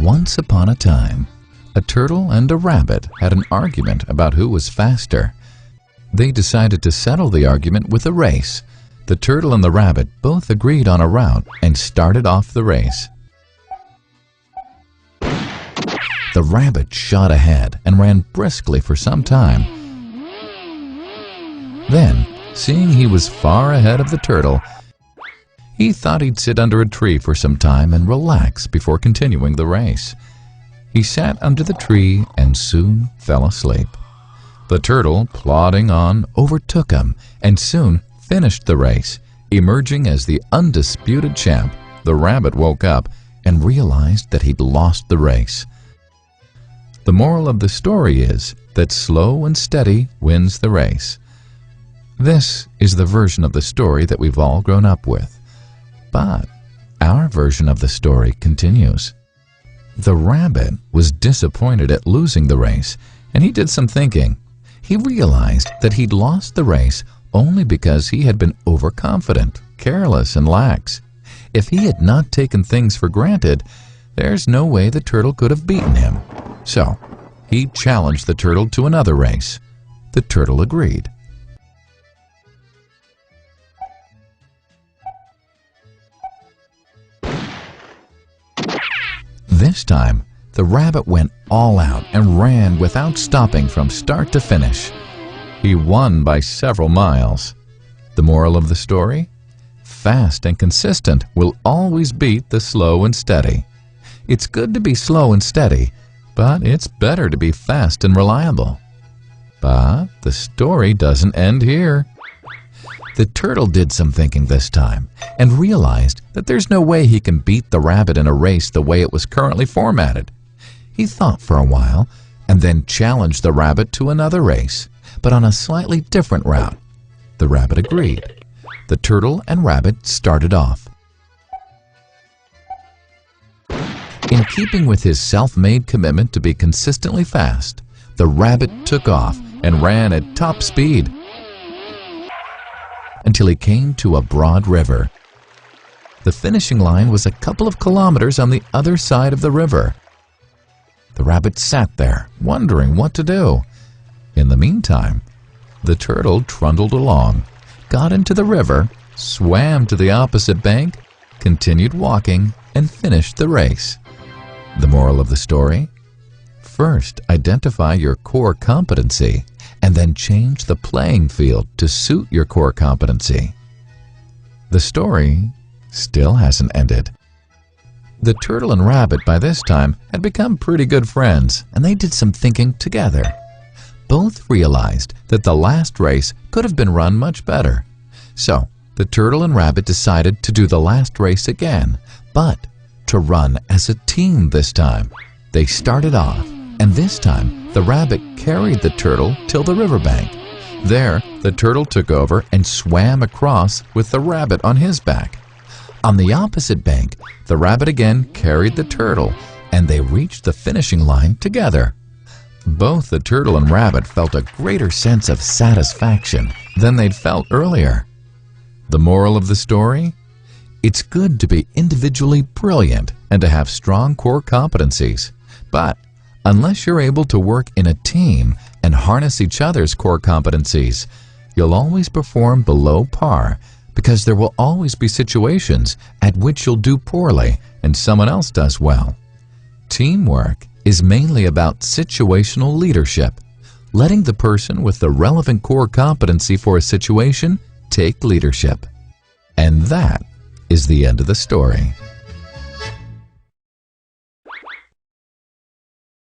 Once upon a time, a turtle and a rabbit had an argument about who was faster. They decided to settle the argument with a race. The turtle and the rabbit both agreed on a route and started off the race. The rabbit shot ahead and ran briskly for some time. Then, seeing he was far ahead of the turtle, he thought he'd sit under a tree for some time and relax before continuing the race. He sat under the tree and soon fell asleep. The turtle, plodding on, overtook him and soon finished the race. Emerging as the undisputed champ, the rabbit woke up and realized that he'd lost the race. The moral of the story is that slow and steady wins the race. This is the version of the story that we've all grown up with. But our version of the story continues. The rabbit was disappointed at losing the race, and he did some thinking. He realized that he'd lost the race only because he had been overconfident, careless, and lax. If he had not taken things for granted, there's no way the turtle could have beaten him. So, he challenged the turtle to another race. The turtle agreed. This time, the rabbit went all out and ran without stopping from start to finish. He won by several miles. The moral of the story? Fast and consistent will always beat the slow and steady. It's good to be slow and steady, but it's better to be fast and reliable. But the story doesn't end here. The turtle did some thinking this time and realized that there's no way he can beat the rabbit in a race the way it was currently formatted. He thought for a while and then challenged the rabbit to another race, but on a slightly different route. The rabbit agreed. The turtle and rabbit started off. In keeping with his self-made commitment to be consistently fast, the rabbit took off and ran at top speed until he came to a broad river. The finishing line was a couple of kilometers on the other side of the river. The rabbit sat there, wondering what to do. In the meantime, the turtle trundled along, got into the river, swam to the opposite bank, continued walking, and finished the race. The moral of the story? First, identify your core competency, and then change the playing field to suit your core competency. The story still hasn't ended. The turtle and rabbit by this time had become pretty good friends, and they did some thinking together. Both realized that the last race could have been run much better. So, the turtle and rabbit decided to do the last race again, but to run as a team this time. They started off, and this time the rabbit carried the turtle till the riverbank. There, the turtle took over and swam across with the rabbit on his back. On the opposite bank, the rabbit again carried the turtle, and they reached the finishing line together. Both the turtle and rabbit felt a greater sense of satisfaction than they'd felt earlier. The moral of the story? It's good to be individually brilliant and to have strong core competencies, but unless you're able to work in a team and harness each other's core competencies, you'll always perform below par, because there will always be situations at which you'll do poorly and someone else does well. Teamwork is mainly about situational leadership, letting the person with the relevant core competency for a situation take leadership. And that is the end of the story.